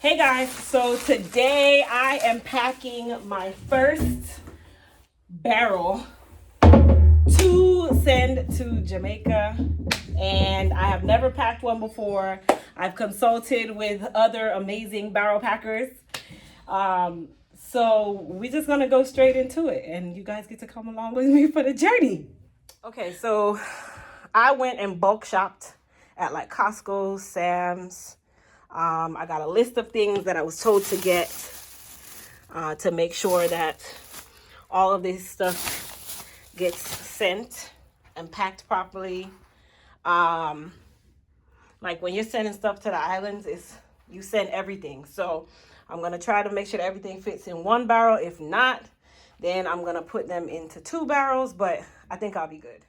Hey guys, so today I am packing my first barrel to send to Jamaica, and I have never packed one before. I've consulted with other amazing barrel packers. So we're just gonna go straight into it, and you guys get to come along with me for the journey. Okay, so I went and bulk shopped at like Costco, Sam's. I got a list of things that I was told to get to make sure that all of this stuff gets sent and packed properly. Like when you're sending stuff to the islands, you send everything. So I'm gonna try to make sure that everything fits in one barrel. If not, then I'm gonna put them into 2 barrels, but I think I'll be good.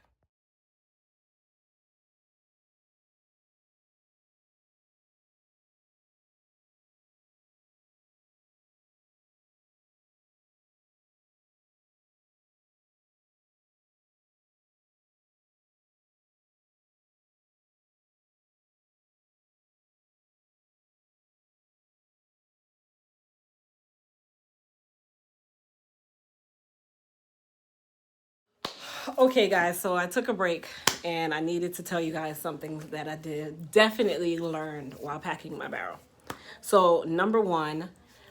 Okay, guys, so I took a break and I needed to tell you guys something that I did definitely learned while packing my barrel. So, number one,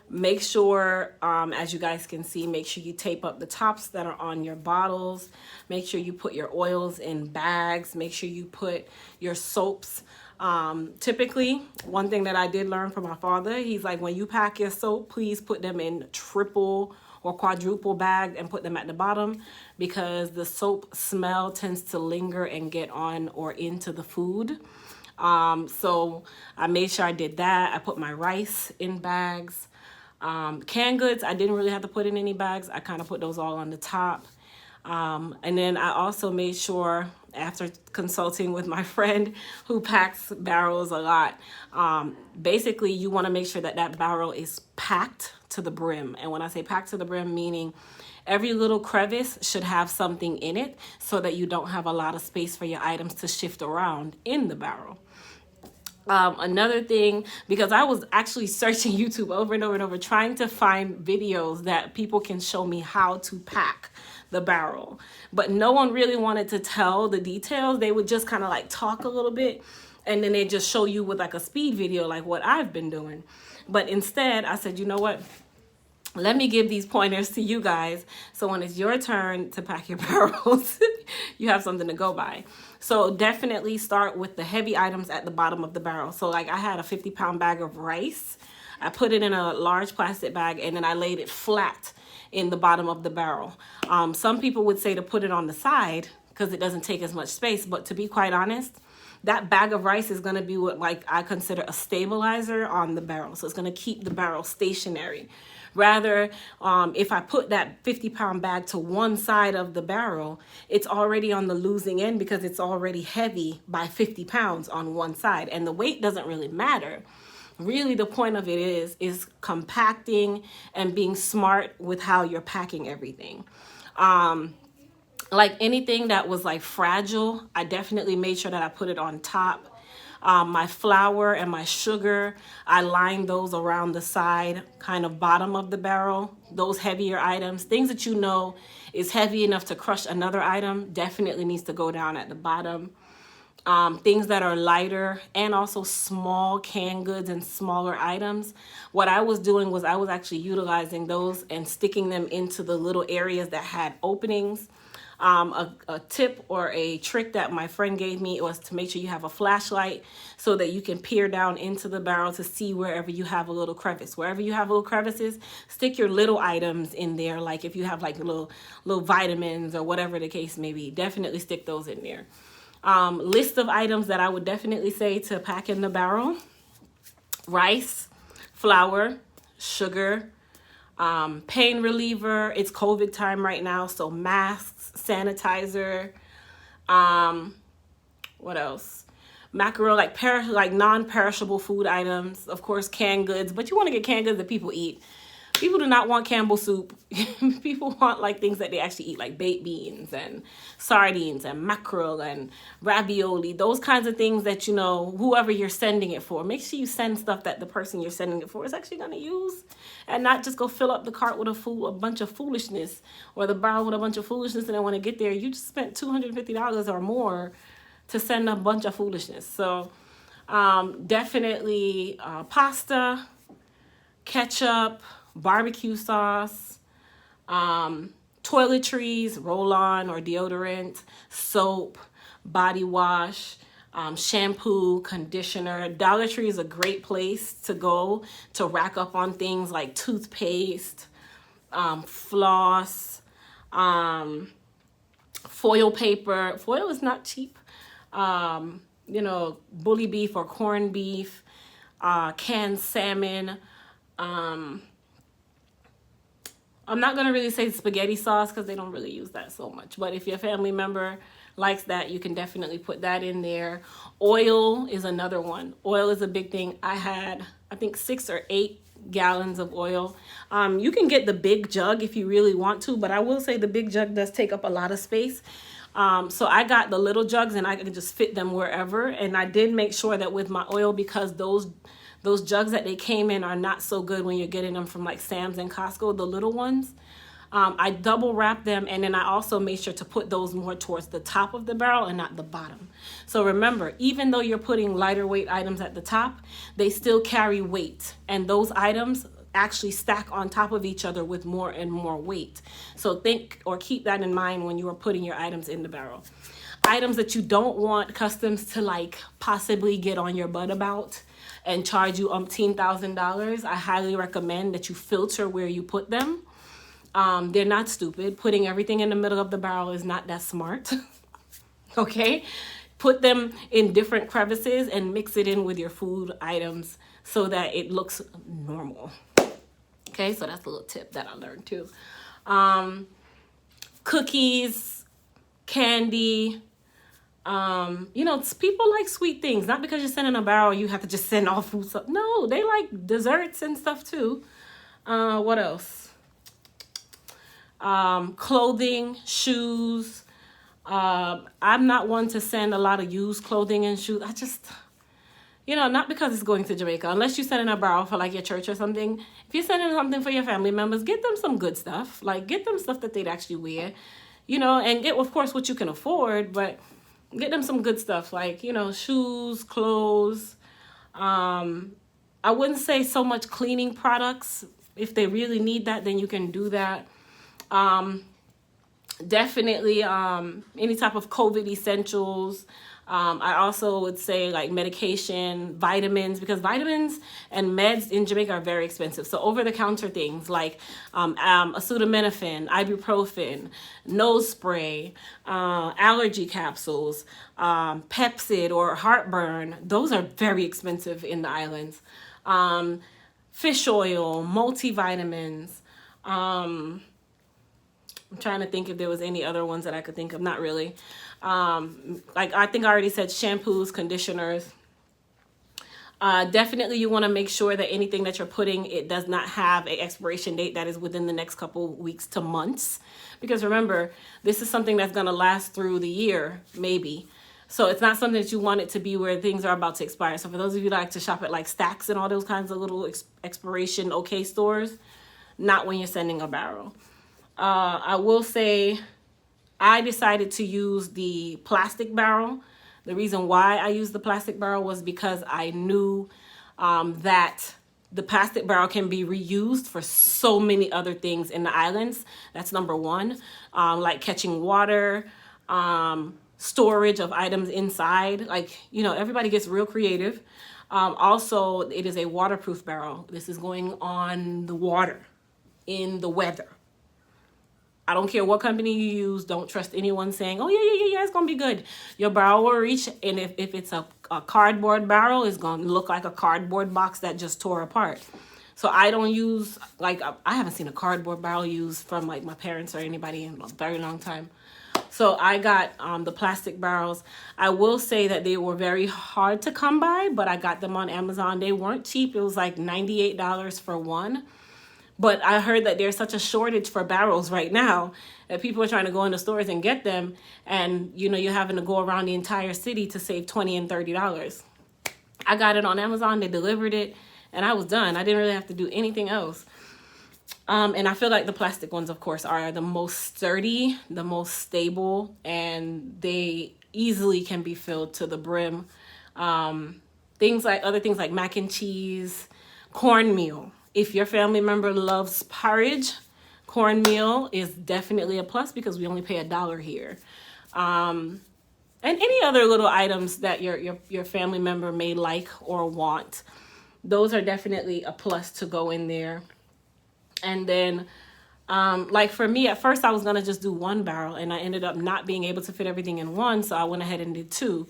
make sure, as you guys can see, make sure you tape up the tops that are on your bottles. Make sure you put your oils in bags. Make sure you put your soaps. Typically, one thing that I did learn from my father, he's like, when you pack your soap, please put them in triple or quadruple bagged and put them at the bottom, because the soap smell tends to linger and get on or into the food. So I made sure I did that. I put my rice in bags. Canned goods, I didn't really have to put in any bags. I kind of put those all on the top. And then I also made sure, after consulting with my friend who packs barrels a lot, basically you want to make sure that that barrel is packed to the brim. And when I say packed to the brim, meaning every little crevice should have something in it so that you don't have a lot of space for your items to shift around in the barrel. Another thing, because I was actually searching YouTube over and over and over, trying to find videos that people can show me how to pack the barrel, but no one really wanted to tell the details. They would just kind of like talk a little bit and then they just show you with like a speed video, like what I've been doing. But instead I said, you know what? Let me give these pointers to you guys, so when it's your turn to pack your barrels, you have something to go by. So definitely start with the heavy items at the bottom of the barrel. So like I had a 50-pound bag of rice. I put it in a large plastic bag and then I laid it flat in the bottom of the barrel. Some people would say to put it on the side because it doesn't take as much space, but to be quite honest, that bag of rice is going to be what like I consider a stabilizer on the barrel. So it's going to keep the barrel stationary. Rather, if I put that 50-pound bag to one side of the barrel, it's already on the losing end because it's already heavy by 50 pounds on one side. And the weight doesn't really matter. Really, the point of it is compacting and being smart with how you're packing everything. Like anything that was like fragile, I definitely made sure that I put it on top. My flour and my sugar, I lined those around the side, kind of bottom of the barrel. Those heavier items, things that you know is heavy enough to crush another item, definitely needs to go down at the bottom. Things that are lighter and also small canned goods and smaller items, what I was doing was I was actually utilizing those and sticking them into the little areas that had openings. A tip or a trick that my friend gave me was to make sure you have a flashlight so that you can peer down into the barrel to see wherever you have a little crevice. Wherever you have little crevices, stick your little items in there. Like if you have like little vitamins or whatever the case may be, definitely stick those in there. List of items that I would definitely say to pack in the barrel: rice, flour, sugar, pain reliever. It's COVID time right now, so masks, sanitizer. What else? Mackerel, like non-perishable food items. Of course, canned goods, but you want to get canned goods that people eat. People do not want Campbell soup. People want like things that they actually eat, like baked beans and sardines and mackerel and ravioli, those kinds of things that, you know, whoever you're sending it for, make sure you send stuff that the person you're sending it for is actually going to use, and not just go fill up the cart with a bunch of foolishness, or the barrel with a bunch of foolishness, and then when it get there, you just spent $250 or more to send a bunch of foolishness. So definitely pasta, ketchup, barbecue sauce, toiletries, roll-on or deodorant, soap, body wash, shampoo, conditioner. Dollar Tree is a great place to go to rack up on things like toothpaste, floss, foil paper. Foil is not cheap. You know, bully beef or corned beef, canned salmon. I'm not going to really say spaghetti sauce because they don't really use that so much. But if your family member likes that, you can definitely put that in there. Oil is another one. Oil is a big thing. I had, I think, 6 or 8 gallons of oil. You can get the big jug if you really want to, but I will say the big jug does take up a lot of space. So I got the little jugs and I can just fit them wherever. And I did make sure that with my oil, because those jugs that they came in are not so good when you're getting them from like Sam's and Costco, the little ones. I double wrap them, and then I also made sure to put those more towards the top of the barrel and not the bottom. So remember, even though you're putting lighter weight items at the top, they still carry weight, and those items actually stack on top of each other with more and more weight. So think or keep that in mind when you are putting your items in the barrel. Items that you don't want customs to like possibly get on your butt about and charge you $1,000, I highly recommend that you filter where you put them. They're not stupid. Putting everything in the middle of the barrel is not that smart. Okay? Put them in different crevices and mix it in with your food items so that it looks normal. Okay, so that's a little tip that I learned too. Cookies, candy. You know, people like sweet things. Not because you're sending a barrel, you have to just send all food stuff. No, they like desserts and stuff too. What else? Clothing, shoes. I'm not one to send a lot of used clothing and shoes. I just, you know, not because it's going to Jamaica. Unless you're sending a barrel for like your church or something. If you're sending something for your family members, get them some good stuff. Like, get them stuff that they'd actually wear. You know, and get, of course, what you can afford, but get them some good stuff, like, you know, shoes, clothes. I wouldn't say so much cleaning products. If they really need that, then you can do that. Definitely any type of COVID essentials. I also would say like medication, vitamins, because vitamins and meds in Jamaica are very expensive. So over-the-counter things like acetaminophen, ibuprofen, nose spray, allergy capsules, Pepsid or heartburn, those are very expensive in the islands. Fish oil, multivitamins. I'm trying to think if there was any other ones that I could think of. Not really. Like I think I already said shampoos, conditioners. Definitely you want to make sure that anything that you're putting, it does not have an expiration date that is within the next couple weeks to months. Because remember, this is something that's going to last through the year, maybe. So it's not something that you want it to be where things are about to expire. So for those of you that like to shop at like Stacks and all those kinds of little expiration okay stores, not when you're sending a barrel. I will say I decided to use the plastic barrel. The reason why I used the plastic barrel was because I knew that the plastic barrel can be reused for so many other things in the islands. That's number one, like catching water, storage of items inside. Like, you know, everybody gets real creative. Also, it is a waterproof barrel. This is going on the water in the weather. I don't care what company you use. Don't trust anyone saying, oh, yeah, it's going to be good. Your barrel will reach, and if it's a cardboard barrel, it's going to look like a cardboard box that just tore apart. So I don't use, like, I haven't seen a cardboard barrel used from, like, my parents or anybody in a very long time. So I got the plastic barrels. I will say that they were very hard to come by, but I got them on Amazon. They weren't cheap. It was like $98 for one. But I heard that there's such a shortage for barrels right now that people are trying to go into stores and get them. And, you know, you're having to go around the entire city to save $20 and $30. I got it on Amazon. They delivered it and I was done. I didn't really have to do anything else. And I feel like the plastic ones, of course, are the most sturdy, the most stable, and they easily can be filled to the brim. Other things like mac and cheese, cornmeal. If your family member loves porridge, cornmeal is definitely a plus because we only pay $1 here. And any other little items that your family member may like or want, those are definitely a plus to go in there. And then, like for me, at first I was going to just do 1 barrel and I ended up not being able to fit everything in one. So I went ahead and did 2.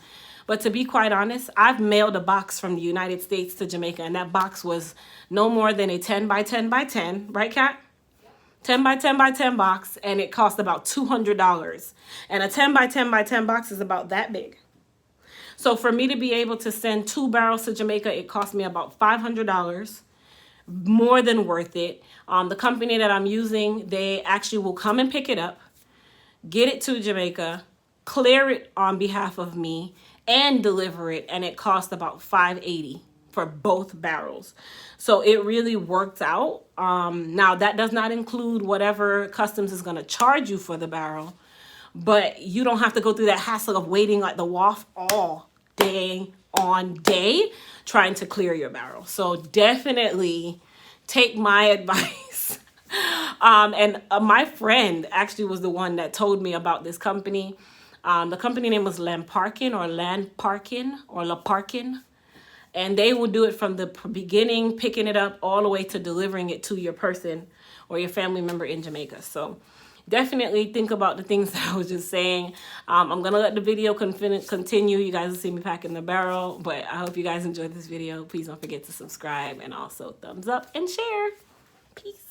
But to be quite honest, I've mailed a box from the United States to Jamaica, and that box was no more than a 10 by 10 by 10, right, Kat? 10 by 10 by 10 box, and it cost about $200. And a 10 by 10 by 10 box is about that big. So for me to be able to send 2 barrels to Jamaica, it cost me about $500. More than worth it. The company that I'm using, they actually will come and pick it up, get it to Jamaica, clear it on behalf of me, and deliver it, and it cost about $580 for both barrels. So it really worked out. Now that does not include whatever customs is going to charge you for the barrel, but you don't have to go through that hassle of waiting at the wharf all day on day trying to clear your barrel. So definitely take my advice. My friend actually was the one that told me about this company. The company name was Lamparkin or Laparkin. And they will do it from the beginning, picking it up all the way to delivering it to your person or your family member in Jamaica. So definitely think about the things that I was just saying. I'm going to let the video continue. You guys will see me packing the barrel. But I hope you guys enjoyed this video. Please don't forget to subscribe and also thumbs up and share. Peace.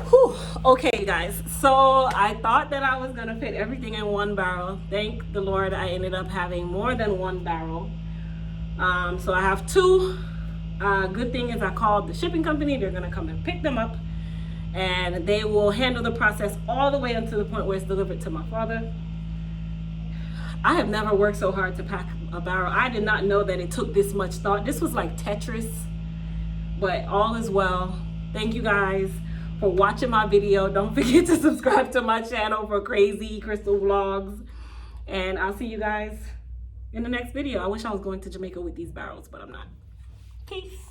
Whew. Okay, guys, so I thought that I was gonna fit everything in 1 barrel. Thank the Lord I ended up having more than 1 barrel. So I have 2. Good thing is I called the shipping company. They're gonna come and pick them up, and they will handle the process all the way until the point where it's delivered to my father. I have never worked so hard to pack a barrel. I did not know that it took this much thought. This was like Tetris, but all is well. Thank you guys for watching my video. Don't forget to subscribe to my channel for crazy crystal vlogs. And I'll see you guys in the next video. I wish I was going to Jamaica with these barrels, but I'm not. Peace.